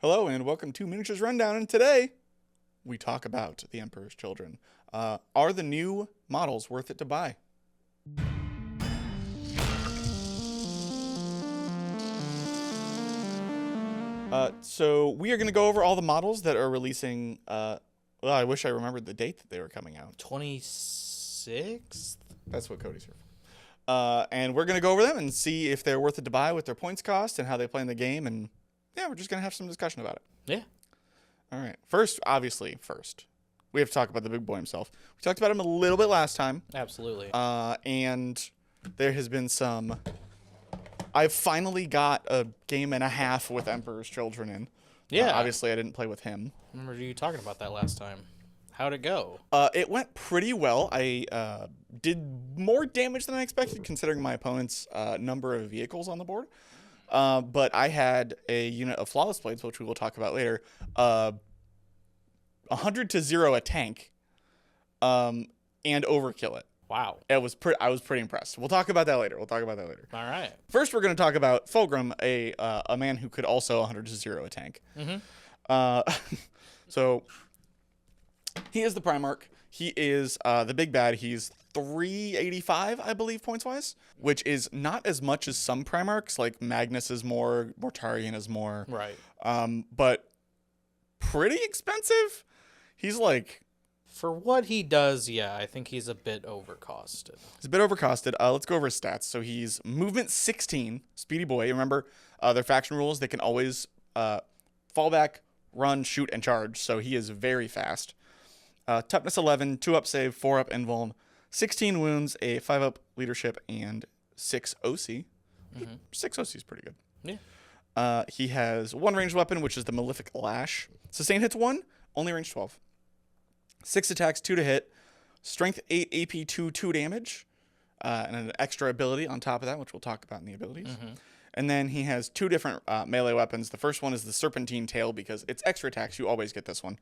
Hello and welcome to Miniatures Rundown, and today we talk about the Emperor's Children. Are the new models worth it to buy? So we are going to go over all the models that are releasing. I wish I remembered the date that they were coming out. 26th? That's what Cody's here for. And we're going to go over them and see if they're worth it to buy, what their points cost, and how they play in the game, and yeah, we're just going to have some discussion about it. Yeah. All right. First, we have to talk about the big boy himself. We talked about him a little bit last time. Absolutely. And there has been some... I've finally got a game and a half with Emperor's Children in. Yeah. Obviously, I didn't play with him. I remember you talking about that last time. How'd it go? It went pretty well. I did more damage than I expected, considering my opponent's number of vehicles on the board. But I had a unit of Flawless Blades, which we will talk about later, 100 to 0 a tank, and overkill it. Wow. I was pretty impressed. We'll talk about that later. All right. First, we're going to talk about Fulgrim, a man who could also 100 to 0 a tank. Mm-hmm. So he is the Primarch. He is the big bad. He's 385, I believe, points-wise, which is not as much as some Primarchs. Like Magnus is more, Mortarion is more. Right. But pretty expensive. He's like... For what he does, yeah, I think he's a bit overcosted. He's a bit overcosted. Let's go over his stats. So he's movement 16, speedy boy. Remember, their faction rules, they can always fall back, run, shoot, and charge. So he is very fast. Toughness 11, 2-up save, 4-up invuln, 16 wounds, a 5-up leadership, and 6 OC. Mm-hmm. 6 OC is pretty good. Yeah. He has one ranged weapon, which is the Malefic Lash. Sustain hits 1, only range 12. 6 attacks, 2 to hit. Strength 8, AP 2, 2 damage. And an extra ability on top of that, which we'll talk about in the abilities. Mm-hmm. And then he has 2 different melee weapons. The first one is the Serpentine Tail, because it's extra attacks. You always get this one.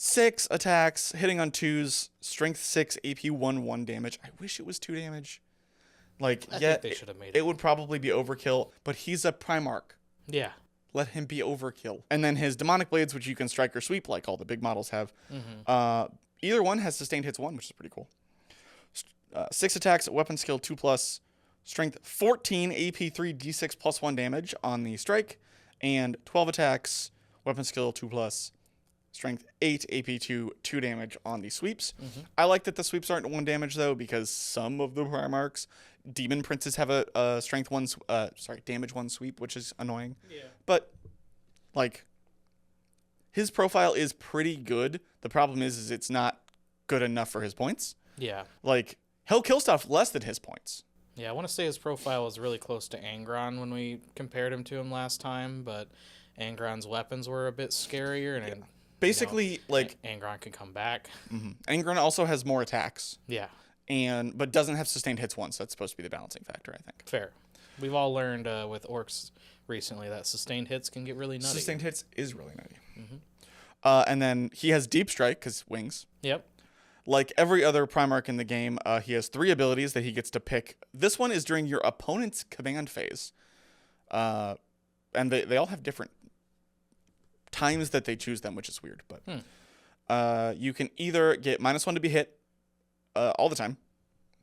6 attacks, hitting on 2s, strength 6, AP 1 damage. I wish it was 2 damage. I think they should have made it. It would probably be overkill, but he's a Primarch. Yeah. Let him be overkill. And then his Demonic Blades, which you can strike or sweep like all the big models have. Mm-hmm. Either one has sustained hits 1, which is pretty cool. 6 attacks, weapon skill 2+, strength 14, AP 3, D6 plus 1 damage on the strike, and 12 attacks, weapon skill 2+, strength 8, AP 2, 2 damage on the sweeps. Mm-hmm. I like that the sweeps aren't 1 damage, though, because some of the Primarchs, Demon Princes have a strength 1, damage 1 sweep, which is annoying. Yeah. But, his profile is pretty good. The problem is it's not good enough for his points. Yeah. He'll kill stuff less than his points. Yeah, I want to say his profile was really close to Angron when we compared him to him last time, but Angron's weapons were a bit scarier, and basically, Angron can come back. Mm-hmm. Angron also has more attacks. Yeah. But doesn't have sustained hits once. That's supposed to be the balancing factor, I think. Fair. We've all learned with orcs recently that sustained hits can get really nutty. Sustained hits is really nutty. Mm-hmm. And then he has Deep Strike, because wings. Yep. Like every other Primarch in the game, he has 3 abilities that he gets to pick. This one is during your opponent's command phase. And they all have different times that they choose them, which is weird. But you can either get -1 to be hit all the time.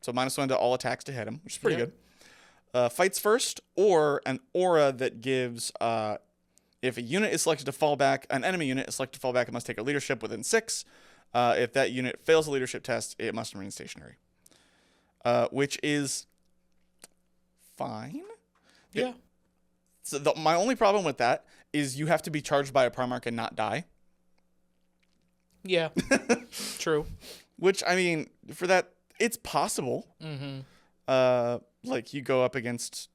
So -1 to all attacks to hit him, which is pretty good. Fights first, or an aura that gives... if a unit is selected to fall back, an enemy unit is selected to fall back, it must take a leadership within 6. If that unit fails a leadership test, it must remain stationary. Which is fine. Yeah. My only problem with that is you have to be charged by a Primarch and not die. Yeah. True. Which, I mean, for that, it's possible. Mm-hmm. You go up against...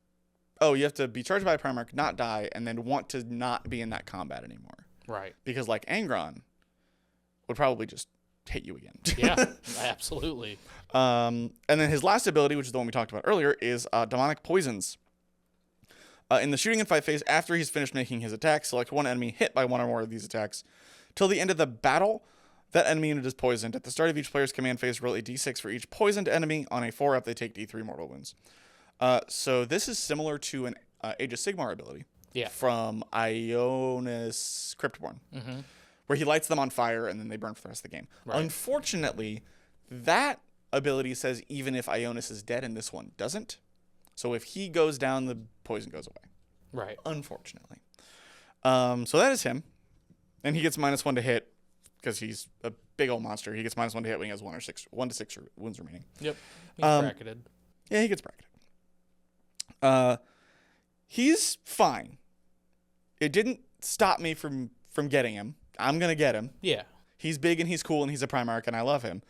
Oh, you have to be charged by a Primarch, not die, and then want to not be in that combat anymore. Right. Because, Angron would probably just hit you again. Yeah, absolutely. And then his last ability, which is the one we talked about earlier, is Demonic Poisons. In the shooting and fight phase, after he's finished making his attack, select one enemy hit by one or more of these attacks. Till the end of the battle, that enemy unit is poisoned. At the start of each player's command phase, roll a d6 for each poisoned enemy. On a 4-up, they take d3 mortal wounds. So this is similar to an Age of Sigmar ability. from Ionis Cryptborn, where he lights them on fire and then they burn for the rest of the game. Right. Unfortunately, that ability says even if Ionis is dead and this one doesn't. So if he goes down, the poison goes away. Right. Unfortunately. So that is him. And he gets -1 to hit because he's a big old monster. He gets -1 to hit when he has 1 to 6 wounds remaining. Yep. He's bracketed. Yeah, he gets bracketed. He's fine. It didn't stop me from getting him. I'm going to get him. Yeah. He's big and he's cool and he's a Primarch and I love him.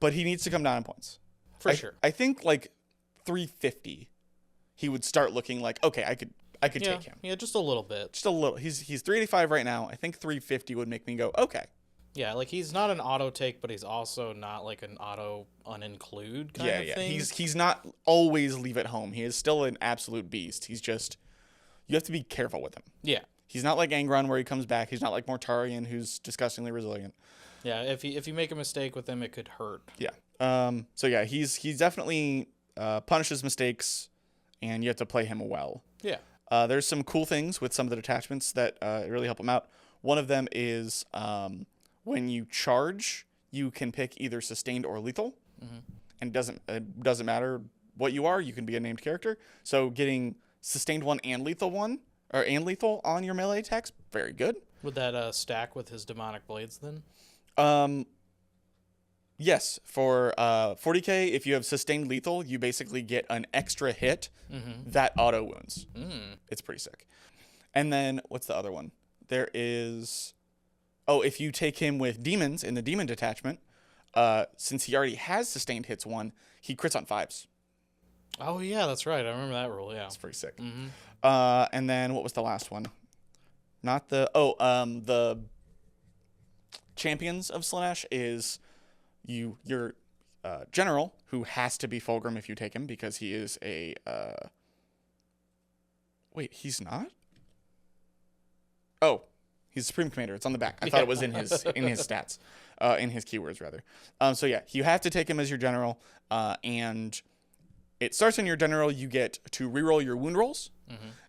But he needs to come down in points. For sure. I think like 350, he would start looking like, okay, I could take him. Yeah, just a little bit. Just a little. He's 385 right now. I think 350 would make me go, okay. Yeah, like he's not an auto take, but he's also not like an auto uninclude kind of thing. He's not always leave at home. He is still an absolute beast. He's just, you have to be careful with him. Yeah. He's not like Angron where he comes back. He's not like Mortarion who's disgustingly resilient. Yeah, if you make a mistake with him, it could hurt. Yeah. So yeah, he's definitely punishes mistakes, and you have to play him well. Yeah. There's some cool things with some of the detachments that really help him out. One of them is when you charge, you can pick either sustained or lethal, and it doesn't matter what you are. You can be a named character. So getting sustained 1 and lethal 1 or and lethal on your melee attacks, very good. Would that stack with his demonic blades then? Yes, for 40k, if you have sustained lethal, you basically get an extra hit that auto wounds. It's pretty sick. And then what's the other one? There is, if you take him with demons in the demon detachment, since he already has sustained hits 1, he crits on 5s. Oh yeah, that's right. I remember that rule. Yeah, it's pretty sick. And then what was the last one? Not the champions of Slaanesh is your general, who has to be Fulgrim if you take him because he is a wait, he's not? Oh, he's Supreme Commander. It's on the back. I thought it was in his stats, in his keywords rather. So yeah, you have to take him as your general, and it starts in your general. You get to reroll your wound rolls,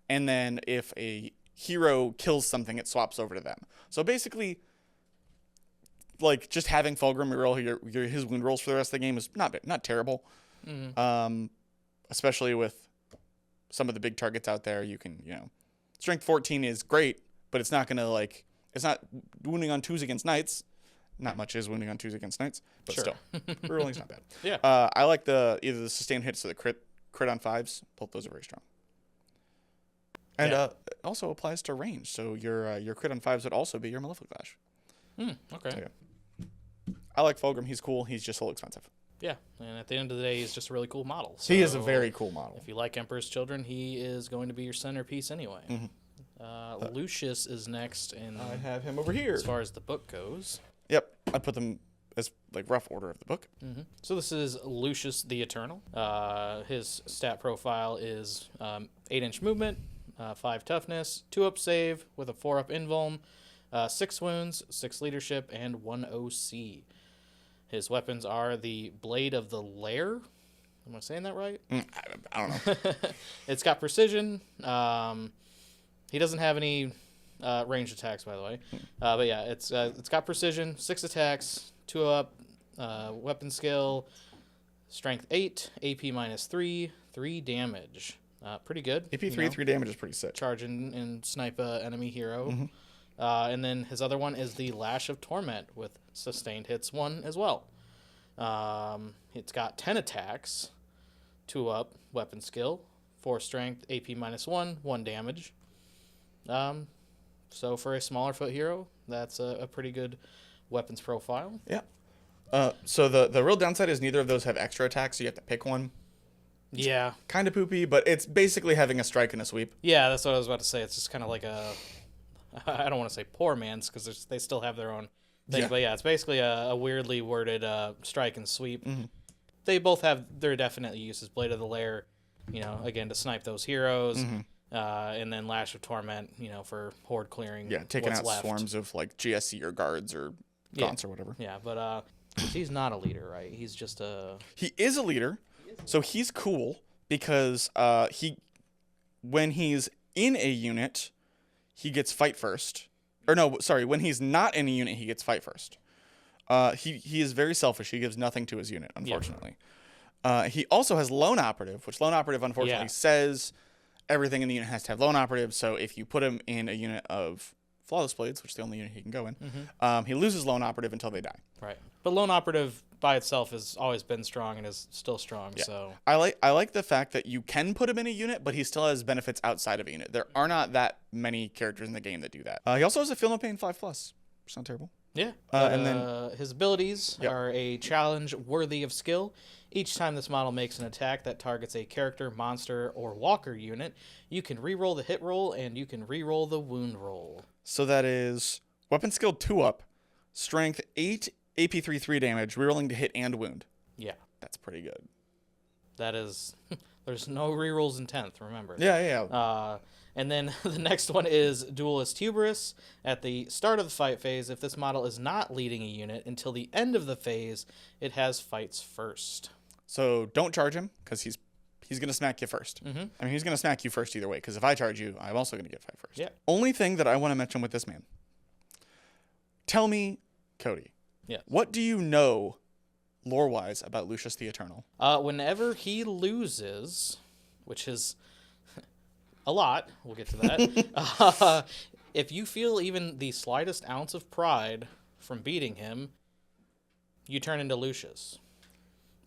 and then if a hero kills something, it swaps over to them. So basically, like just having Fulgrim reroll his wound rolls for the rest of the game is not terrible. Especially with some of the big targets out there, you can strength 14 is great, but it's not it's not wounding on 2s against knights. Not much is wounding on 2s against knights, but still, rerolling's not bad. Yeah. I like either the sustained hits or the crit on 5s. Both those are very strong. And it also applies to range, so your crit on 5s would also be your Malefic Flash. Okay. So, yeah. I like Fulgrim. He's cool. He's just a little expensive. Yeah, and at the end of the day, he's just a really cool model. So he is a very cool model. If you like Emperor's Children, he is going to be your centerpiece anyway. Lucius is next, and I have him over here. As far as the book goes. Yep, I put them as rough order of the book. So this is Lucius the Eternal. His stat profile is 8-inch movement, 5 toughness, 2-up save with a 4-up invuln, 6 wounds, 6 leadership, and 1 OC. His weapons are the Blade of the Lair. Am I saying that right? I don't know. It's got precision. He doesn't have any ranged attacks, by the way. But yeah, it's got precision, 6 attacks, 2-up, weapon skill, strength 8, AP -3, 3 damage. Pretty good. AP 3 damage is pretty sick. Charge and snipe a enemy hero. And then his other one is the Lash of Torment with sustained hits 1 as well. It's got 10 attacks, 2-up, weapon skill, 4 strength, AP -1, 1 damage. So for a smaller foot hero, that's a pretty good weapons profile. Yeah. So the real downside is neither of those have extra attacks, so you have to pick one. Yeah. Kind of poopy, but it's basically having a strike and a sweep. Yeah, that's what I was about to say. It's just kind of like I don't want to say poor man's because they still have their own thing. But yeah, it's basically a weirdly worded strike and sweep. They both have their definite uses. Blade of the Lair, again, to snipe those heroes. And then Lash of Torment, for horde clearing. Yeah, taking what's out left. swarms of like GSC or guards or gaunts or whatever. Yeah, but he's not a leader, right? He's just He is a leader, so he's cool because when he's in a unit, he gets fight first. Or no, sorry, when he's not in a unit, he gets fight first. He is very selfish. He gives nothing to his unit, unfortunately. He also has lone operative, which lone operative unfortunately says everything in the unit has to have lone operative. So if you put him in a unit of flawless blades, which is the only unit he can go in, he loses lone operative until they die. Right, but lone operative by itself has always been strong and is still strong. Yeah. So I like the fact that you can put him in a unit, but he still has benefits outside of a unit. There are not that many characters in the game that do that. He also has a Feel No Pain 5+. It's not terrible. Yeah. And then his abilities are a challenge worthy of skill. Each time this model makes an attack that targets a character, monster, or walker unit, you can reroll the hit roll and you can reroll the wound roll. So that is weapon skill 2-up, strength 8, AP 3 damage, rerolling to hit and wound. Yeah. That's pretty good. That is... There's no rerolls in 10th, remember. Yeah. And then the next one is Duelist Hubris. At the start of the fight phase, if this model is not leading a unit until the end of the phase, it has fights first. So don't charge him, because he's going to smack you first. I mean, he's going to smack you first either way, because if I charge you, I'm also going to get fight first. Yeah. Only thing that I want to mention with this man. Tell me, Cody. Yeah. What do you know, lore-wise, about Lucius the Eternal? Whenever he loses, which is a lot, we'll get to that. If you feel even the slightest ounce of pride from beating him, you turn into Lucius.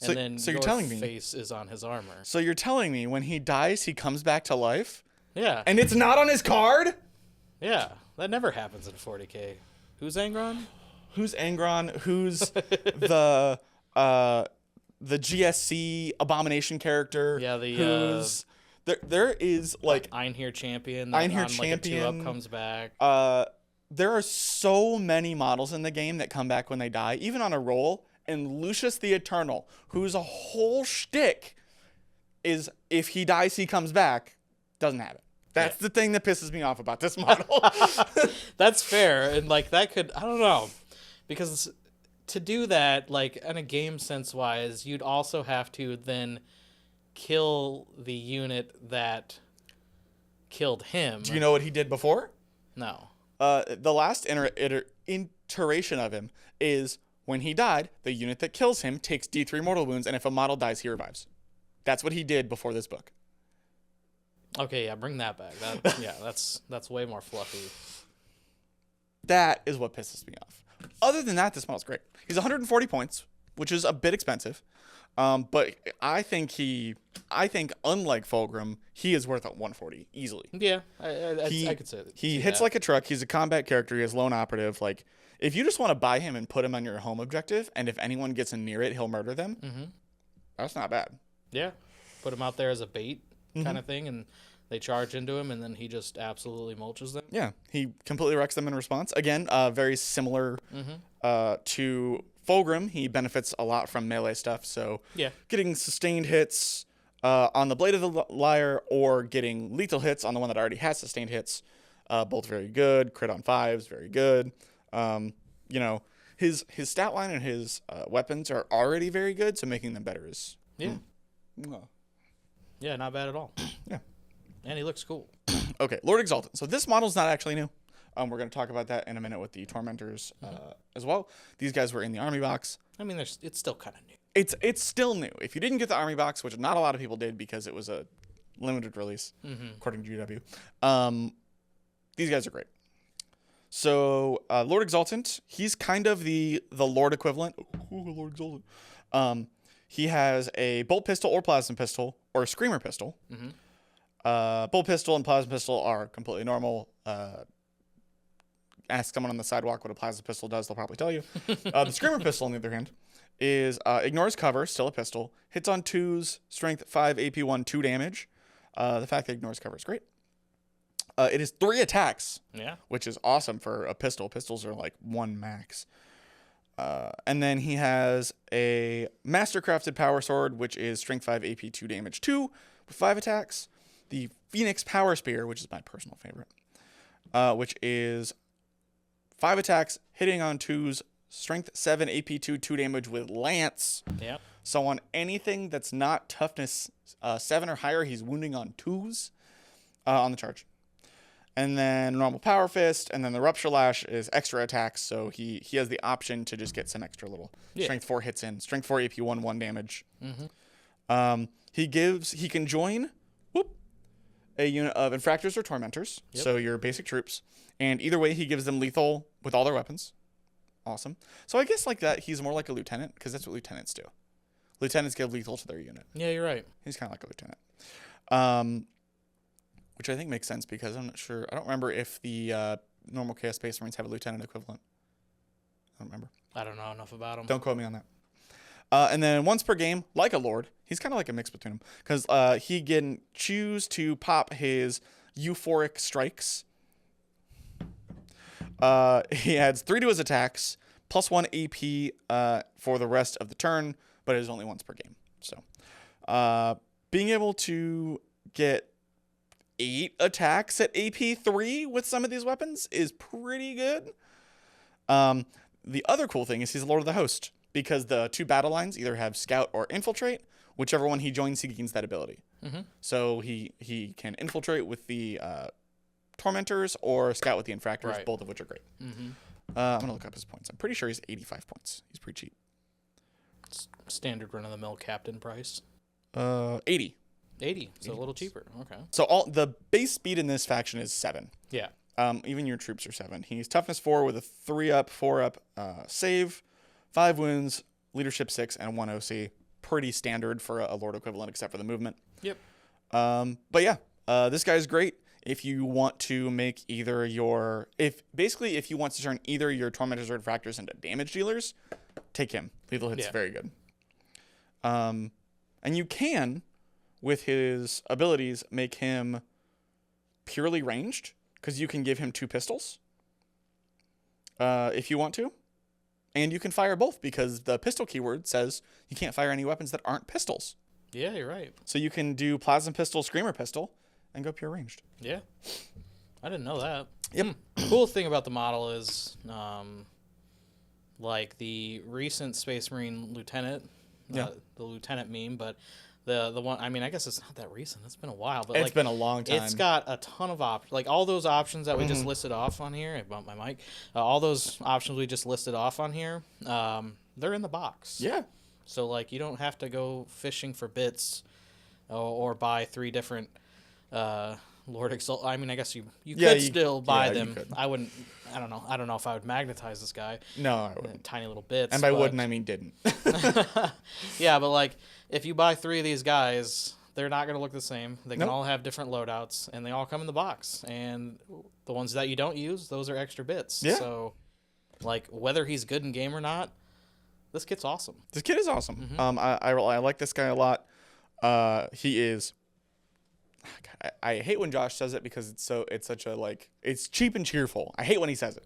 And then so your you're telling me, face is on his armor. So you're telling me when he dies, he comes back to life? Yeah. And it's not on his card? Yeah. That never happens in 40K. Who's Angron? Who's Angron? Who's the GSC Abomination character? Yeah, who's there is like Einherjar Champion. Einherjar Champion. Champion Comes back. There are so many models in the game that come back when they die, even on a roll. And Lucius the Eternal, whose whole shtick is if he dies, he comes back, doesn't have it. That's the thing that pisses me off about this model. That's fair. And like that could, I don't know, because to do that, like in a game sense wise, you'd also have to then kill the unit that killed him. Do you know what he did before? No. The last iteration of him is when he died, the unit that kills him takes D3 mortal wounds, and if a model dies, he revives. That's what he did before this book. Okay, yeah, bring that back. That's way more fluffy. That is what pisses me off. Other than that, this model's great. He's 140 points, which is a bit expensive. But I think unlike Fulgrim, he is worth 140 easily. Yeah, I could say that. He hits like a truck. He's a combat character. He has lone operative. Like, if you just want to buy him and put him on your home objective, and if anyone gets in near it, he'll murder them. That's not bad. Yeah, put him out there as a bait kind of thing, and they charge into him, and then he just absolutely mulches them. Yeah, he completely wrecks them in response. Again, very similar to Fulgrim. He benefits a lot from melee stuff, so getting sustained hits on the Blade of the Lyre or getting lethal hits on the one that already has sustained hits, both very good. Crit on 5s, very good. His stat line and his weapons are already very good, so making them better is... Yeah, not bad at all. Yeah. And he looks cool. Okay, Lord Exalted. So this model's not actually new. We're going to talk about that in a minute with the Tormentors as well. These guys were in the army box. I mean, it's still kind of new. It's still new. If you didn't get the army box, which not a lot of people did because it was a limited release, according to GW, these guys are great. So Lord Exultant, he's kind of the Lord equivalent. Ooh, Lord Exultant. He has a bolt pistol or plasma pistol or a screamer pistol. Bolt pistol and plasma pistol are completely normal. Ask someone on the sidewalk what a plasma pistol does, they'll probably tell you. The screamer pistol, on the other hand, is ignores cover, still a pistol, hits on 2s, strength 5, AP 1, 2 damage. The fact that it ignores cover is great. It is 3 attacks, which is awesome for a pistol. Pistols are like 1 max. And then he has a Mastercrafted Power Sword, which is strength 5, AP 2 damage 2, with 5 attacks. The Phoenix Power Spear, which is my personal favorite, which is 5 attacks, hitting on 2s, strength 7, AP 2, 2 damage with Lance. Yep. So on anything that's not toughness 7 or higher, he's wounding on 2s on the charge. And then normal power fist, and then the rupture lash is extra attacks, so he has the option to just get some extra little strength 4 hits in. Strength 4 AP 1 damage. He can join a unit of infractors or tormentors, so your basic troops, and either way he gives them lethal with all their weapons. Awesome. So I guess like that he's more like a lieutenant, because that's what lieutenants do. Lieutenants give lethal to their unit. Yeah, you're right. He's kind of like a lieutenant. Which I think makes sense because I'm not sure. I don't remember if the normal Chaos Space Marines have a lieutenant equivalent. I don't remember. I don't know enough about them. Don't quote me on that. And then once per game, like a Lord, he's kind of like a mix between them because he can choose to pop his euphoric strikes. He adds 3 to his attacks, plus 1 AP for the rest of the turn, but it is only once per game. So being able to get 8 attacks at AP 3 with some of these weapons is pretty good. The other cool thing is he's a Lord of the Host because the 2 battle lines either have Scout or Infiltrate. Whichever one he joins, he gains that ability. So he can infiltrate with the Tormentors or Scout with the Infractors, both of which are great. I'm going to look up his points. I'm pretty sure he's 85 points. He's pretty cheap. Standard run-of-the-mill captain price. 80. 80, so a little cheaper. Okay. So all the base speed in this faction is 7. Yeah. Even your troops are 7. He's toughness 4 with a 3-up, 4-up save, 5 wounds, leadership 6, and 1 OC. Pretty standard for a Lord equivalent, except for the movement. Yep. But yeah, this guy's great. If you want to make either your, if you want to turn either your Tormentors or Infractors into damage dealers, take him. Lethal hit's very good. And you can, with his abilities, make him purely ranged, because you can give him 2 pistols if you want to. And you can fire both, because the pistol keyword says you can't fire any weapons that aren't pistols. Yeah, you're right. So you can do Plasma Pistol, Screamer Pistol, and go pure ranged. Yeah. I didn't know that. Yep. Cool thing about the model is, like the recent Space Marine Lieutenant, the Lieutenant meme, but the one, I mean, I guess it's not that recent. It's been a while, but it's been a long time. It's got a ton of options, like all those options that we just listed off on here. I bumped my mic. All those options we just listed off on here, they're in the box. Yeah. So like you don't have to go fishing for bits, or buy 3 different Lord Exalt. I mean, I guess you could still buy them. I wouldn't. I don't know. I don't know if I would magnetize this guy. No, I wouldn't. Tiny little bits. And by wouldn't, I mean didn't. Yeah, but like if you buy 3 of these guys, they're not going to look the same. They can all have different loadouts, and they all come in the box. And the ones that you don't use, those are extra bits. Yeah. So, like whether he's good in game or not, this kid's awesome. This kid is awesome. I like this guy a lot. He is. I hate when Josh says it because it's such a like it's cheap and cheerful. I hate when he says it.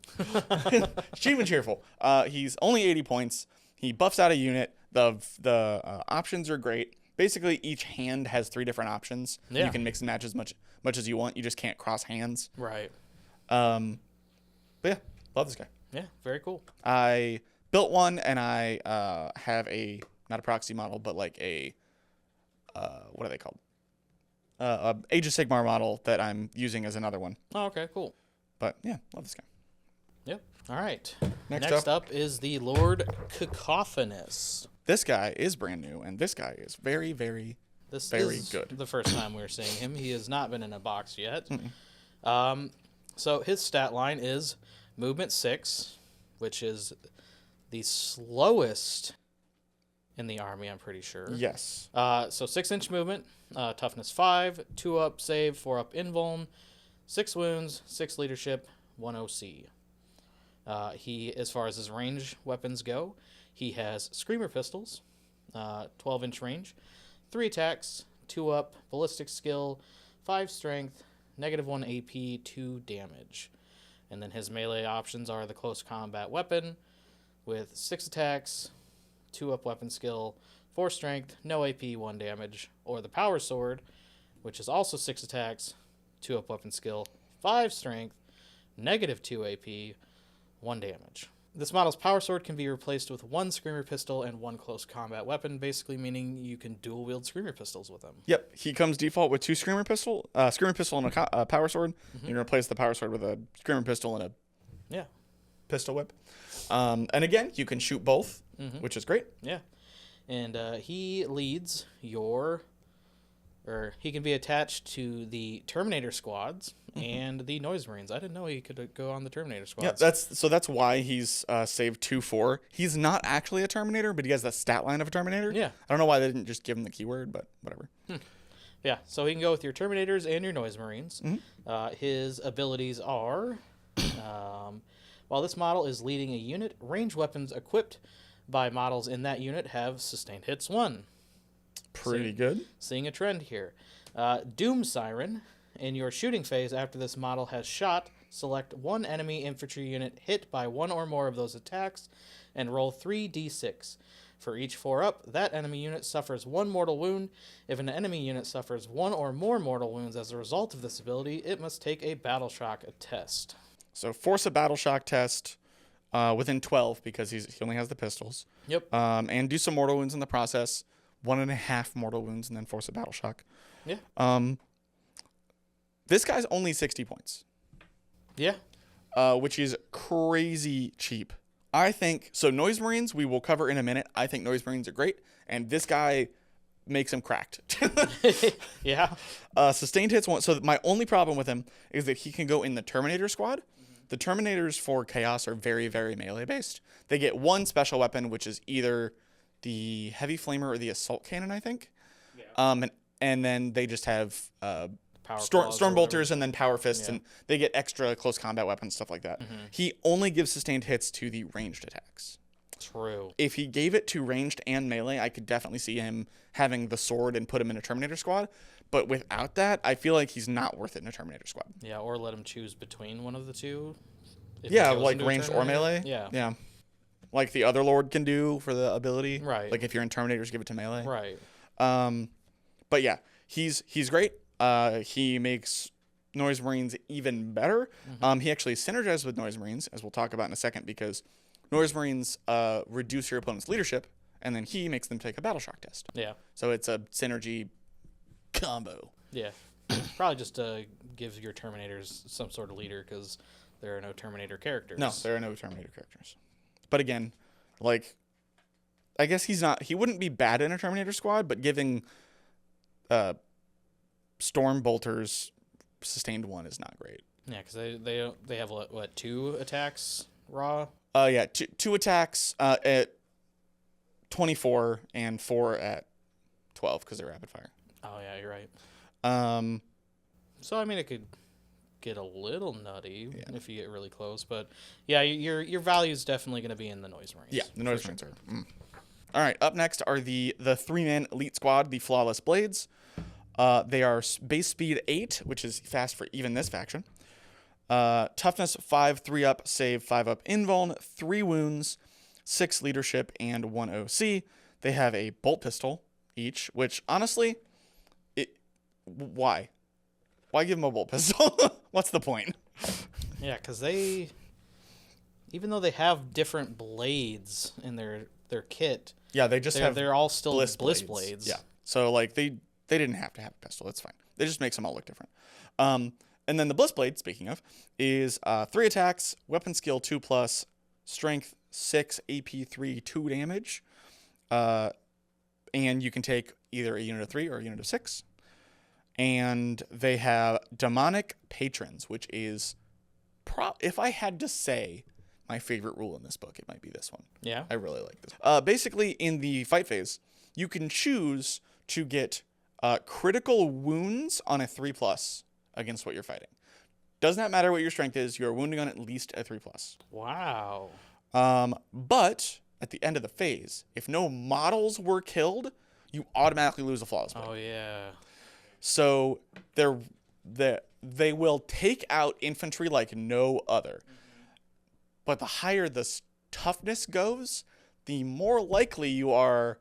It's cheap and cheerful. He's only 80 points. He buffs out a unit. The options are great. Basically, each hand has 3 different options. Yeah. You can mix and match as much as you want. You just can't cross hands. Right. But yeah, love this guy. Yeah, very cool. I built one, and I have not a proxy model, but like a what are they called? Age of Sigmar model that I'm using as another one. Oh, okay, cool. But yeah, love this guy. Yep. All right. Next up is the Lord Cacophonous. This guy is brand new, and this guy is very, very, very good. The first time we're seeing him, he has not been in a box yet. So his stat line is movement 6, which is the slowest in the army, I'm pretty sure. Yes. So 6-inch movement, toughness 5, 2-up save, 4-up invuln, 6 wounds, 6 leadership, 1 OC. He, as far as his range weapons go, he has Screamer Pistols, 12-inch range, 3 attacks, 2-up, ballistic skill, 5 strength, -1 AP, 2 damage. And then his melee options are the close combat weapon with 6 attacks, 2-up weapon skill, 4 strength, no AP, 1 damage, or the power sword, which is also 6 attacks, 2-up weapon skill, 5 strength, -2 AP, 1 damage. This model's power sword can be replaced with one screamer pistol and one close combat weapon, basically meaning you can dual wield screamer pistols with them. Yep, he comes default with two screamer pistol and a power sword. You can replace the power sword with a screamer pistol and a pistol whip. And again, you can shoot both, which is great. Yeah, and he leads he can be attached to the Terminator squads and the Noise Marines. I didn't know he could go on the Terminator squads. Yeah, that's why he's saved 2-4. He's not actually a Terminator, but he has the stat line of a Terminator. Yeah. I don't know why they didn't just give him the keyword, but whatever. Yeah, so he can go with your Terminators and your Noise Marines. His abilities are, while this model is leading a unit, ranged weapons equipped by models in that unit have sustained hits 1. Pretty good. Seeing a trend here. Doom Siren. In your shooting phase, after this model has shot, select one enemy infantry unit hit by one or more of those attacks and roll 3d6. For each 4-up, that enemy unit suffers one mortal wound. If an enemy unit suffers one or more mortal wounds as a result of this ability, it must take a Battle Shock test. So force a Battle Shock test within 12 because he only has the pistols. Yep. And do some mortal wounds in the process. 1.5 mortal wounds and then force a Battle Shock. Yeah. This guy's only 60 points. Yeah. Which is crazy cheap. I think, so Noise Marines we will cover in a minute. I think Noise Marines are great, and this guy makes him cracked. Yeah. Sustained hits, so my only problem with him is that he can go in the Terminator squad. The Terminators for Chaos are very, very melee based. They get one special weapon, which is either the Heavy Flamer or the Assault Cannon, I think. Yeah. And then they just have Storm Bolters and then Power Fists, and they get extra close combat weapons, stuff like that. He only gives sustained hits to the ranged attacks. True. If he gave it to ranged and melee, I could definitely see him having the sword and put him in a Terminator squad. But without that, I feel like he's not worth it in a Terminator squad. Yeah, or let him choose between one of the two. Yeah, like ranged or melee. Yeah. Yeah. Like the other Lord can do for the ability. Right. Like if you're in Terminators, give it to melee. Right. But yeah, he's great. He makes Noise Marines even better. He actually synergizes with Noise Marines, as we'll talk about in a second, because Noise Marines reduce your opponent's leadership, and then he makes them take a Battle Shock test. Yeah. So it's a synergy combo. Yeah. Probably just gives your Terminators some sort of leader, because there are no Terminator characters. No, there are no Terminator characters. But again, like, I guess he wouldn't be bad in a Terminator squad, but giving Storm Bolters sustained 1 is not great. Yeah, because they have what 2 attacks raw? Yeah, two attacks at 24 and 4 at 12 because they're rapid fire. Oh yeah, you're right. So I mean, it could get a little nutty if you get really close, but yeah, your value is definitely going to be in the Noise Marines. Yeah, the Noise Marines are. All right, up next are the 3-man elite squad, the Flawless Blades. They are base speed 8, which is fast for even this faction. Toughness 5, 3-up, save 5-up invuln, 3 wounds, 6 leadership, and 1 OC. They have a bolt pistol each, which honestly, why? Why give them a bolt pistol? What's the point? Yeah, because even though they have different blades in their kit, yeah, they're all still bliss blades. Yeah, so like they didn't have to have a pistol. That's fine. They just makes them all look different. And then the Bliss Blade, speaking of, is 3 attacks, weapon skill 2+, strength 6, AP 3, 2 damage. And you can take either a unit of 3 or a unit of 6. And they have Demonic Patrons, which is, if I had to say my favorite rule in this book, it might be this one. Yeah. I really like this. Basically, in the fight phase, you can choose to get critical wounds on a 3+ against what you're fighting. Does not matter what your strength is, you are wounding on at least a 3+. Wow. But at the end of the phase, if no models were killed, you automatically lose a Flawless Blade. Oh, yeah. So they will take out infantry like no other. But the higher the toughness goes, the more likely you are.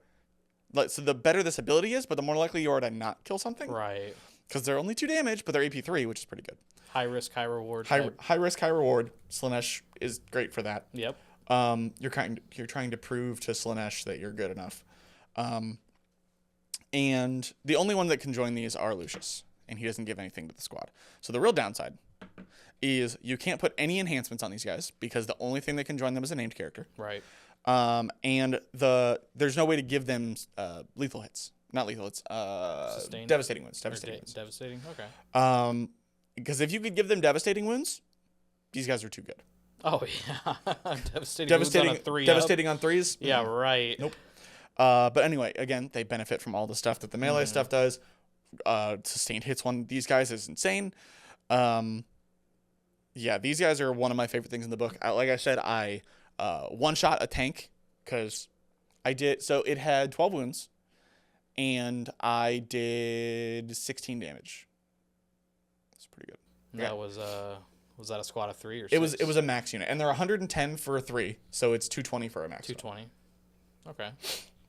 So the better this ability is, but the more likely you are to not kill something. Right. Because they're only 2 damage, but they're AP 3, which is pretty good. High risk, high reward. High risk, high reward. Slanesh is great for that. Yep. You're trying to prove to Slaanesh that you're good enough. And the only one that can join these are Lucius, and he doesn't give anything to the squad. So the real downside is you can't put any enhancements on these guys because the only thing that can join them is a named character. Right. And there's no way to give them lethal hits. Not lethal hits. Devastating wounds. Devastating. Okay. Because if you could give them devastating wounds, these guys are too good. Oh yeah, devastating on a 3 devastating on 3s. Yeah, right. Nope. But anyway, again, they benefit from all the stuff that the melee stuff does. Sustained hits on these guys is insane. Yeah, these guys are one of my favorite things in the book. Like I said, I one-shot a tank because I did. So it had 12 wounds, and I did 16 damage. That's pretty good. That was that a squad of 3 or 6? It was a max unit, and they're 110 for a 3, so it's 220 for a max. 220. Okay.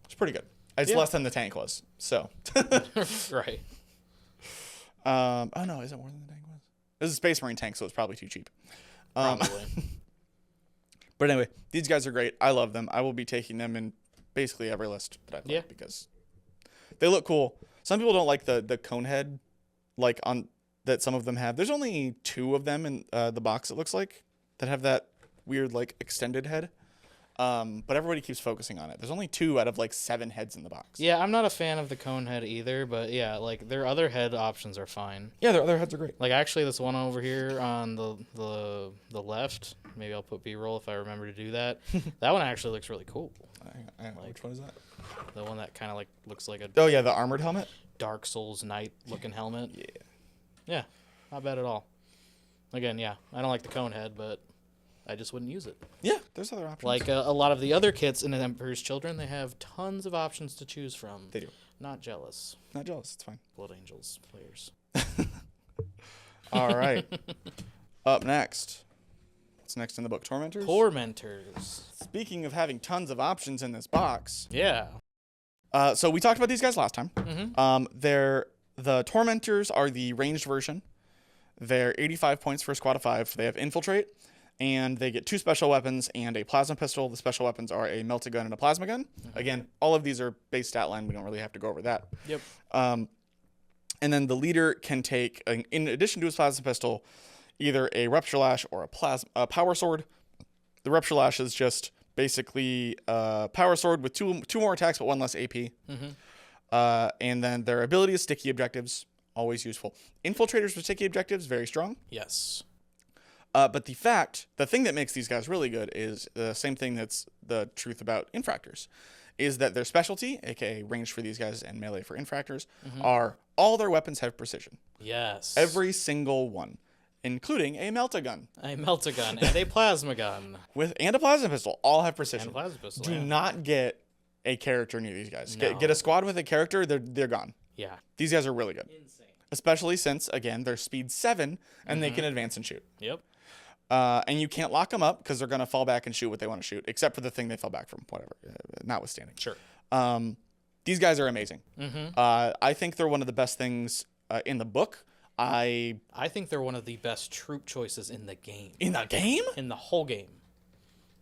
It's pretty good. It's less than the tank was. So. Right. Oh no, is it more than the tank was? It was a Space Marine tank, so it's probably too cheap. Probably. But anyway, these guys are great. I love them. I will be taking them in basically every list that I play because they look cool. Some people don't like the cone head, like on that some of them have. There's only 2 of them in the box. It looks like that have that weird like extended head. But everybody keeps focusing on it. There's only 2 out of like 7 heads in the box. Yeah, I'm not a fan of the cone head either, but yeah, like their other head options are fine. Yeah, their other heads are great. Like actually, this one over here on the left, maybe I'll put B-roll if I remember to do that. That one actually looks really cool. I don't know, which one is that? The one that kind of like looks like a Oh yeah, the armored helmet. Dark Souls Knight looking helmet. Yeah. Yeah, not bad at all. Again, yeah, I don't like the cone head, but I just wouldn't use it. Yeah, there's other options. Like a lot of the other kits in Emperor's Children, they have tons of options to choose from. They do. Not jealous. Not jealous. It's fine. Blood Angels players. All right. Up next. What's next in the book? Tormentors? Tormentors. Speaking of having tons of options in this box. Yeah. So we talked about these guys last time. Mm-hmm. The Tormentors are the ranged version. They're 85 points for a squad of 5. They have Infiltrate. And they get 2 special weapons and a plasma pistol. The special weapons are a melta gun and a plasma gun. Mm-hmm. Again, all of these are base stat line. We don't really have to go over that. Yep. And then the leader can take, in addition to his plasma pistol, either a Rupture Lash or a Power Sword. The Rupture Lash is just basically a Power Sword with two more attacks but 1 less AP. Mm-hmm. And then their ability is Sticky Objectives, always useful. Infiltrators with Sticky Objectives, very strong. Yes. But the thing that makes these guys really good is the same thing that's the truth about Infractors, is that their specialty, aka range for these guys and melee for Infractors, are all their weapons have precision. Yes. Every single one, including a melta gun. A melta gun and a plasma gun. And a plasma pistol, all have precision. And a plasma pistol. Do not get a character near these guys. No. Get a squad with a character, they're gone. Yeah. These guys are really good. Insane. Especially since, again, they're speed 7 and they can advance and shoot. Yep. And you can't lock them up because they're going to fall back and shoot what they want to shoot, except for the thing they fell back from, whatever, notwithstanding. Sure. These guys are amazing. Mm-hmm. I think they're one of the best things in the book. I think they're one of the best troop choices in the game. In the game? In the whole game.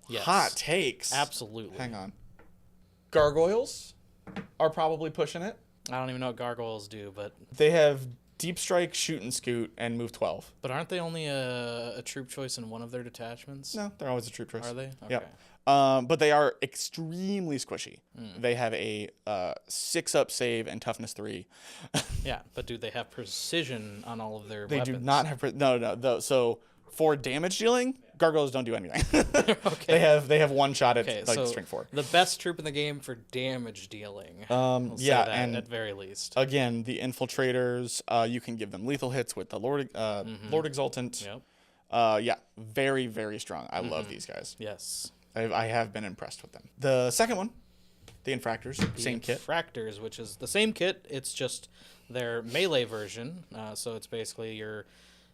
Yes. Hot takes. Absolutely. Hang on. Gargoyles are probably pushing it. I don't even know what gargoyles do, but they have Deep Strike, Shoot and Scoot, and Move 12. But aren't they only a troop choice in one of their detachments? No, they're always a troop choice. Are they? Okay. Yep. But they are extremely squishy. They have a 6-up save and toughness 3. Yeah, but do they have precision on all of their they weapons? do not have... No. So for damage dealing, gargoyles don't do anything. Okay. They have one shot at so strength 4. The best troop in the game for damage dealing. We'll say that and at very least. Again, the infiltrators, you can give them lethal hits with the Lord Exultant. Yep. Yeah, very, very strong. I love these guys. Yes. I have been impressed with them. The second one, the Infractors, same kit. Infractors, which is the same kit. It's just their melee version. So it's basically your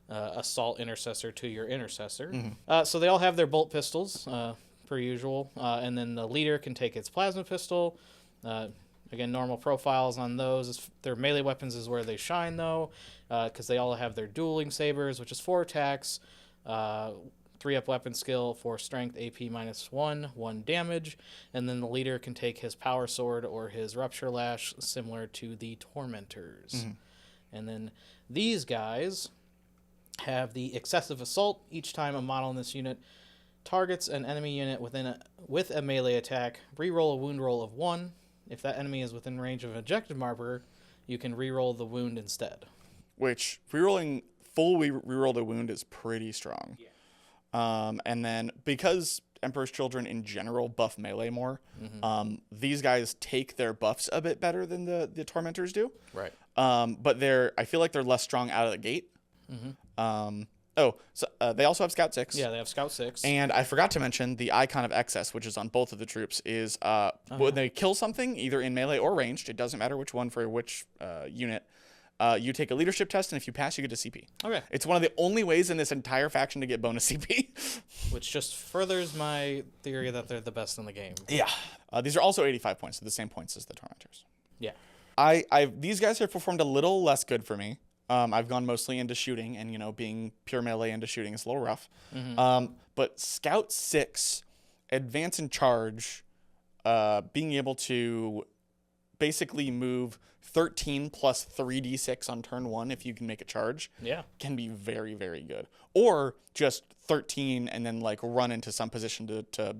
assault intercessor to your intercessor. So they all have their bolt pistols, per usual. And then the leader can take its plasma pistol. Again, normal profiles on those. Their melee weapons is where they shine, though, because they all have their dueling sabers, which is 4 attacks. 3-up weapon skill for strength, AP -1, 1 damage, and then the leader can take his power sword or his rupture lash, similar to the Tormentors. Mm-hmm. And then these guys have the excessive assault. Each time a model in this unit targets an enemy unit with a melee attack, reroll a wound roll of 1. If that enemy is within range of an objective marker, you can reroll the wound instead. Which, rerolling reroll the wound is pretty strong. Yeah. And then, because Emperor's Children in general buff melee more, mm-hmm. These guys take their buffs a bit better than the Tormentors do. Right. But I feel like they're less strong out of the gate. Mm-hmm. They also have Scout 6. Yeah, they have Scout 6. And I forgot to mention the Icon of Excess, which is on both of the troops, is when they kill something, either in melee or ranged, it doesn't matter which one for which unit, you take a leadership test, and if you pass, you get a CP. Okay. It's one of the only ways in this entire faction to get bonus CP. Which just furthers my theory that they're the best in the game. Yeah. These are also 85 points, so the same points as the Tormentors. Yeah. These guys have performed a little less good for me. I've gone mostly into shooting, and, being pure melee into shooting is a little rough. Mm-hmm. But Scout 6, Advance and Charge, being able to basically move 13 plus 3d6 on turn 1 if you can make a charge, can be very, very good. Or just 13 and then, run into some position to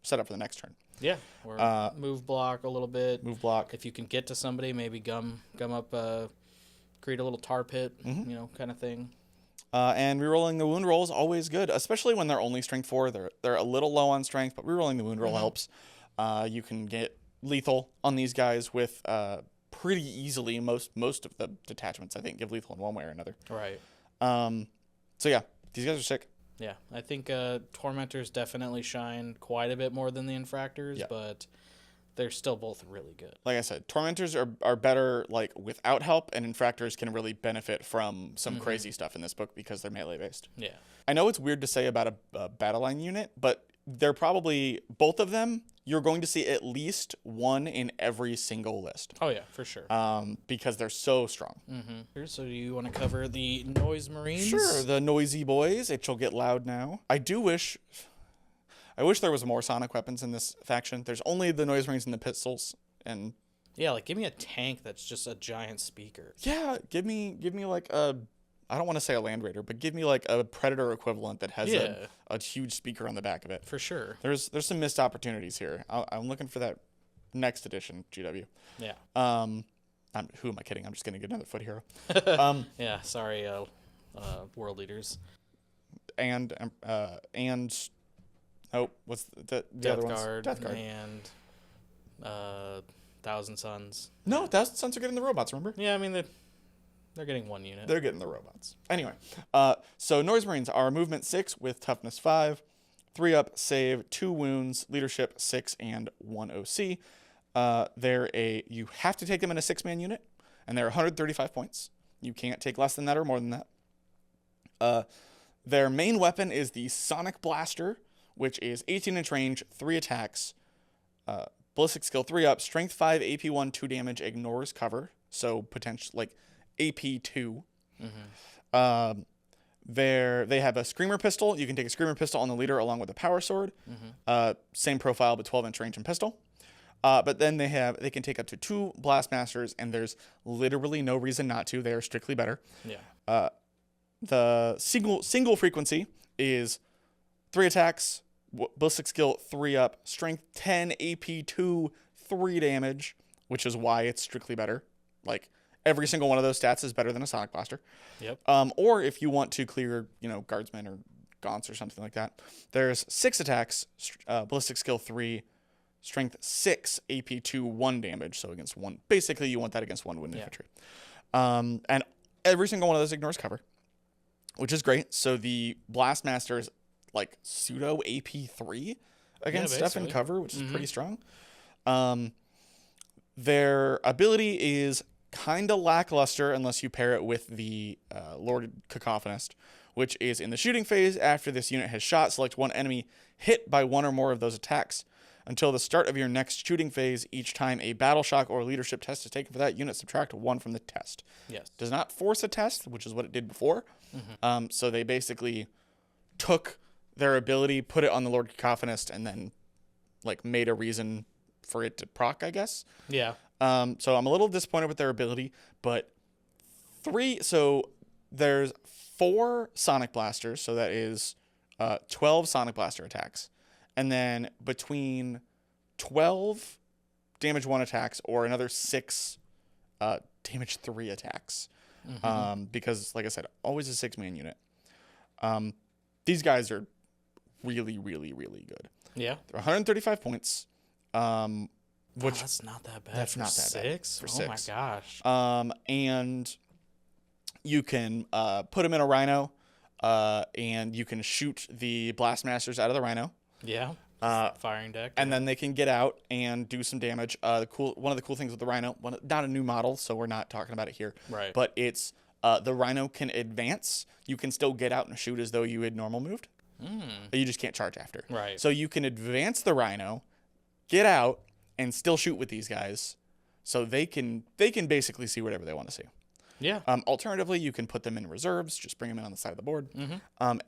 set up for the next turn. Yeah, or move block a little bit. Move block. If you can get to somebody, maybe gum up, create a little tar pit, mm-hmm. Kind of thing. And rerolling the wound roll is always good, especially when they're only strength 4. They're a little low on strength, but rerolling the wound roll mm-hmm. helps. You can get lethal on these guys with pretty easily. Most of the detachments, I think, give lethal in one way or another. Right. So yeah, these guys are sick. Yeah, I think Tormentors definitely shine quite a bit more than the Infractors, but they're still both really good. Like I said, Tormentors are better without help, and Infractors can really benefit from some mm-hmm. crazy stuff in this book because they're melee based. Yeah. I know it's weird to say about a battle line unit, but they're probably, both of them, you're going to see at least one in every single list. Oh yeah, for sure. Because they're so strong. Mm-hmm. So do you want to cover the Noise Marines? Sure, the noisy boys. It shall get loud now. I wish there was more sonic weapons in this faction. There's only the Noise Marines and the pistols, and yeah, give me a tank that's just a giant speaker. Yeah, give me I don't want to say a Land Raider, but give me a Predator equivalent that has a huge speaker on the back of it. For sure. There's some missed opportunities here. I'm looking for that next edition GW. Yeah. Who am I kidding? I'm just gonna get another foot hero. Yeah. Sorry, world leaders. And what's the Death other ones? Guard Death Guard and Thousand Suns. No, Thousand Suns are getting the robots. Remember? Yeah, I mean they're getting one unit. They're getting the robots. Anyway, so Noise Marines are movement 6 with toughness 5, 3-up, save, 2 wounds, leadership 6, and 1 OC. You have to take them in a 6-man unit, and they're 135 points. You can't take less than that or more than that. Their main weapon is the Sonic Blaster, which is 18-inch range, 3 attacks, ballistic skill 3-up, strength 5, AP 1, 2 damage, ignores cover, so potentially AP 2. Mm-hmm. They have a Screamer pistol. You can take a Screamer pistol on the leader along with a power sword. Mm-hmm. Same profile, but 12-inch range and pistol. But then they can take up to 2 Blastmasters, and there's literally no reason not to. They are strictly better. Yeah. The single frequency is 3 attacks, ballistic skill 3-up, strength 10, AP 2, 3 damage, which is why it's strictly better. Every single one of those stats is better than a Sonic Blaster. Yep. Or if you want to clear, Guardsmen or Gaunts or something like that, there's 6 attacks, ballistic skill 3, strength 6, AP 2, 1 damage. So against 1, basically you want that against 1 wound infantry. And every single one of those ignores cover, which is great. So the Blastmaster is pseudo AP 3 against stuff in cover, which is pretty strong. Their ability is kind of lackluster unless you pair it with the Lord Cacophonist, which is in the shooting phase. After this unit has shot, select one enemy hit by one or more of those attacks. Until the start of your next shooting phase, each time a battle shock or leadership test is taken for that unit, subtract 1 from the test. Yes. Does not force a test, which is what it did before. Mm-hmm. So they basically took their ability, put it on the Lord Cacophonist, and then like made a reason for it to proc, I guess. Yeah. So I'm a little disappointed with their ability, but there's 4 Sonic Blasters, so that is 12 Sonic Blaster attacks. And then between 12 damage 1 attacks or another 6 damage 3 attacks. Because, like I said, always a 6-man unit. These guys are really, really, really good. Yeah. They're 135 points. Which that's not that bad. That's for not that 6? bad for 6. Oh my gosh. And you can put them in a Rhino, and you can shoot the Blastmasters out of the Rhino. Yeah. Firing deck. And then they can get out and do some damage. One of the cool things with the Rhino, not a new model, so we're not talking about it here. Right. But it's the Rhino can advance. You can still get out and shoot as though you had normal moved. You just can't charge after. Right. So you can advance the Rhino, get out, and still shoot with these guys. So they can basically see whatever they want to see. Yeah. Alternatively, you can put them in reserves, just bring them in on the side of the board.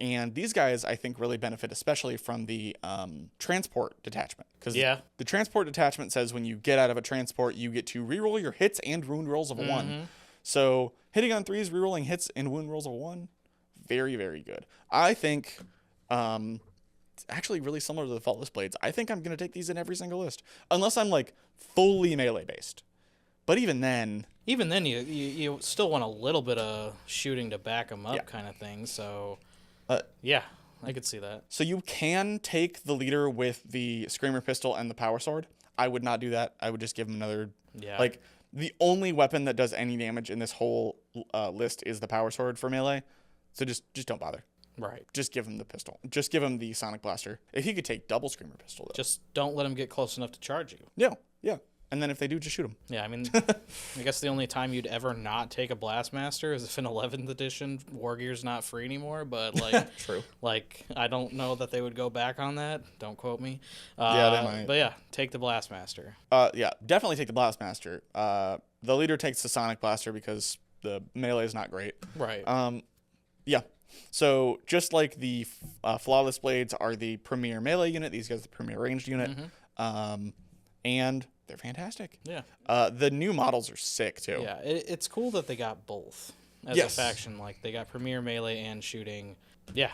And these guys, I think, really benefit, especially from the transport detachment. Because the transport detachment says when you get out of a transport, you get to reroll your hits and wound rolls of a 1. So hitting on 3s, rerolling hits and wound rolls of a 1, very, very good. I think it's actually really similar to the Faultless Blades. I think I'm going to take these in every single list. Unless I'm like fully melee based. But even then you still want a little bit of shooting to back them up kind of thing. So, yeah, I could see that. So you can take the leader with the Screamer Pistol and the Power Sword. I would not do that. I would just give him another... Yeah. Like, the only weapon that does any damage in this whole list is the Power Sword for melee. So just don't bother. Right. Just give him the pistol. Just give him the Sonic Blaster. If he could take double Screamer Pistol, though. Just don't let him get close enough to charge you. Yeah. And then if they do, just shoot them. Yeah, I mean, I guess the only time you'd ever not take a Blastmaster is if in 11th edition Wargear's not free anymore. But like, True. Like, I don't know that they would go back on that. Don't quote me. Yeah, they might. But yeah, take the Blastmaster. Yeah, definitely take the Blastmaster. The leader takes the Sonic Blaster because the melee is not great. Right. Yeah. So just like the Flawless Blades are the premier melee unit, these guys are the premier ranged unit. And they're fantastic. Yeah. The new models are sick too. Yeah, it's cool that they got both as a faction. Like, they got premier melee and shooting. Yeah,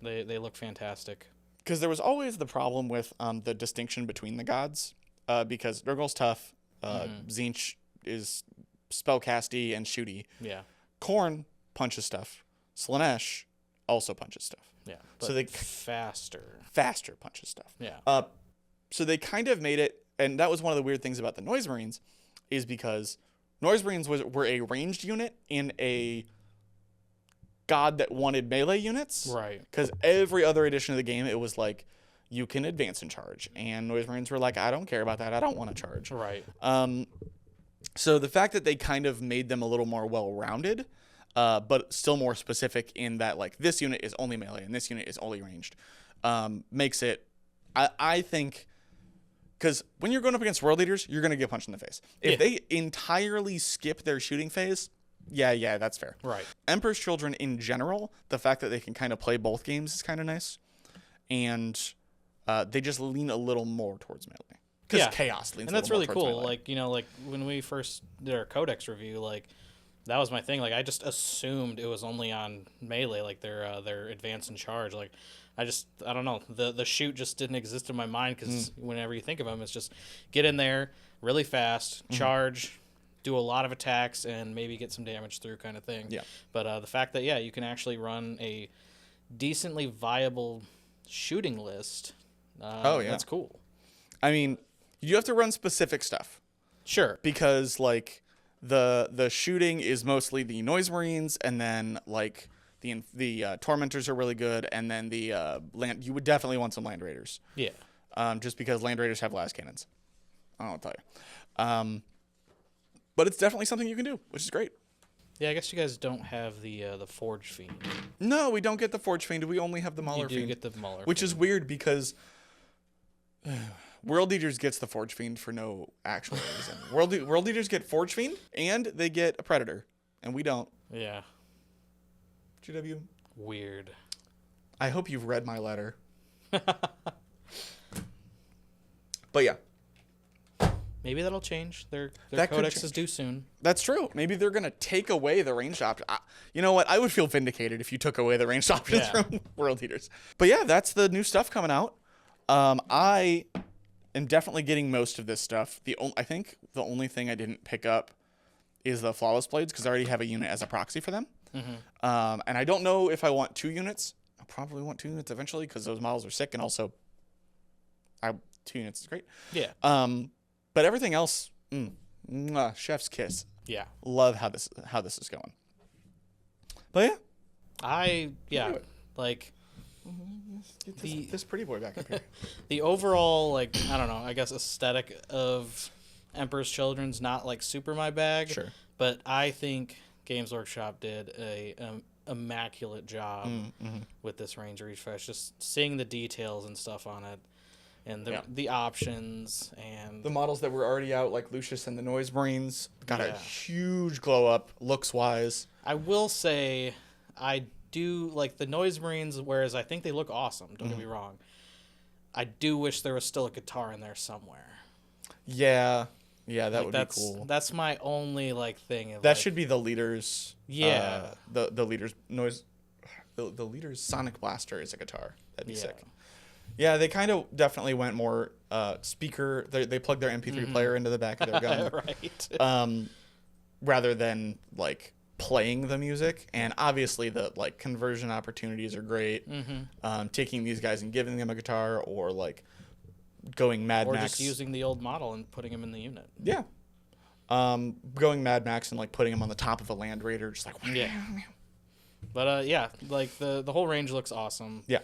they look fantastic. Because there was always the problem with the distinction between the gods. Because Nurgle's tough, Tzeentch is spellcasty and shooty. Yeah. Khorne punches stuff. Slaanesh also punches stuff. Yeah. So they faster punches stuff. Yeah. So they kind of made it, and that was one of the weird things about the Noise Marines, is because Noise Marines were a ranged unit in a god that wanted melee units. Right. Because every other edition of the game, it was like, you can advance and charge. And Noise Marines were like, I don't care about that. I don't want to charge. Right. So the fact that they kind of made them a little more well-rounded, but still more specific in that, like, this unit is only melee and this unit is only ranged, makes it, I think, because when you're going up against world leaders, you're going to get punched in the face. If they entirely skip their shooting phase, yeah, that's fair. Right. Emperor's Children in general, the fact that they can kind of play both games is kind of nice. And they just lean a little more towards melee. Because Chaos leans a little more towards melee. And that's really cool. Like, you know, like when we first did our Codex review, like, that was my thing. Like, I just assumed it was only on melee, like their advance and charge. Like, I don't know. The shoot just didn't exist in my mind, because whenever you think of them, it's just get in there really fast, charge, do a lot of attacks, and maybe get some damage through kind of thing. Yeah. But the fact that, you can actually run a decently viable shooting list, that's cool. I mean, you have to run specific stuff. Sure. Because, like, the shooting is mostly the Noise Marines, and then, like, the Tormentors are really good, and then the land. You would definitely want some Land Raiders. Yeah. Just because Land Raiders have las cannons. I don't know what to tell you. But it's definitely something you can do, which is great. Yeah, I guess you guys don't have the Forge Fiend. No, we don't get the Forge Fiend. We only have the Mauler Fiend. You do get the Mauler Which Fiend. is weird, because World Eaters gets the Forge Fiend for no actual reason. World Eaters get Forge Fiend, and they get a Predator, and we don't. Yeah. GW. Weird. I hope you've read my letter. But yeah. Maybe that'll change. Their That could codex is due soon. That's true. Maybe they're going to take away the ranged option. You know what? I would feel vindicated if you took away the ranged options from World Eaters. But yeah, that's the new stuff coming out. I am definitely getting most of this stuff. I think the only thing I didn't pick up is the Flawless Blades because I already have a unit as a proxy for them. Mm-hmm. And I don't know if I want 2 units. I'll probably want 2 units eventually because those models are sick, and also 2 units is great. Yeah. But everything else, chef's kiss. Yeah. Love how this is going. But yeah. Like get this pretty boy back up here. The overall, like, I don't know, I guess aesthetic of Emperor's Children's not like super my bag. Sure. But I think Games Workshop did a immaculate job with this range refresh. Just seeing the details and stuff on it. And the options and the models that were already out, like Lucius and the Noise Marines, got a huge glow up looks wise. I will say, I do like the Noise Marines, whereas I think they look awesome. Don't get me wrong. I do wish there was still a guitar in there somewhere. Yeah, that would be cool. That's my only thing. That should be the leader's. Yeah, the leader's noise. The leader's Sonic Blaster is a guitar. That'd be sick. Yeah, they kind of definitely went more speaker. They plugged their MP3 player into the back of their gun, right? Rather than playing the music. And obviously, the conversion opportunities are great. Taking these guys and giving them a guitar, or going Mad Max, or just using the old model and putting him in the unit. Yeah, going Mad Max and putting him on the top of a Land Raider, just yeah. But the whole range looks awesome. Yeah.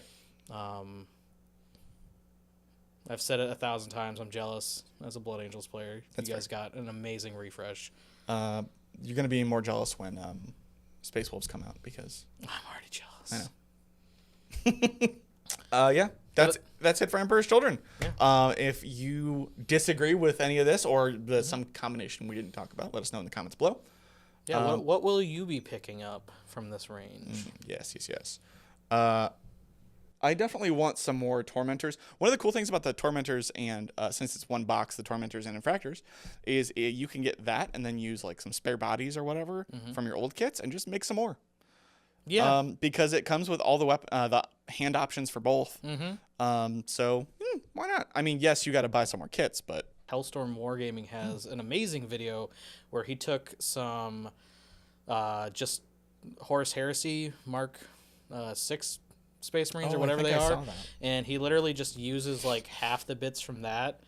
I've said it 1,000 times. I'm jealous as a Blood Angels player. That's you guys got an amazing refresh. You're going to be more jealous when Space Wolves come out because I'm already jealous. I know. Yeah, that's it for Emperor's Children. Yeah. If you disagree with any of this or some combination we didn't talk about, let us know in the comments below. Yeah. What will you be picking up from this range? Yes. I definitely want some more Tormentors. One of the cool things about the Tormentors, and since it's one box, the Tormentors and Infractors, is you can get that and then use some spare bodies or whatever from your old kits and just make some more. Yeah. Because it comes with all the hand options for both. So why not? I mean, yes, you got to buy some more kits, but Hellstorm Wargaming has an amazing video where he took some just Horus Heresy Mark 6 Space Marines or whatever they are, and he literally just uses half the bits from that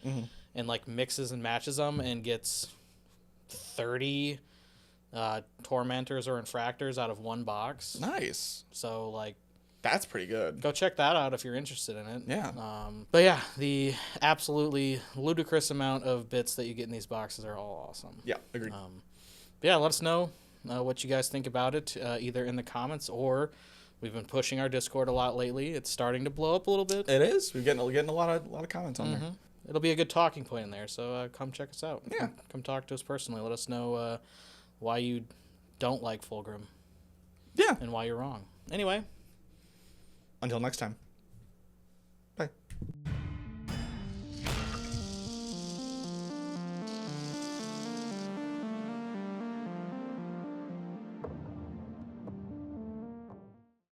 and mixes and matches them and gets 30 Tormentors or Infractors out of one box. Nice. So that's pretty good. Go check that out if you're interested in it. Yeah. But yeah, the absolutely ludicrous amount of bits that you get in these boxes are all awesome. Yeah, agreed. But yeah, let us know what you guys think about it, either in the comments or we've been pushing our Discord a lot lately. It's starting to blow up a little bit. It is. We're getting a lot of comments on there. It'll be a good talking point in there, so come check us out. Yeah. Come talk to us personally. Let us know why you don't like Fulgrim. Yeah. And why you're wrong. Anyway. Until next time.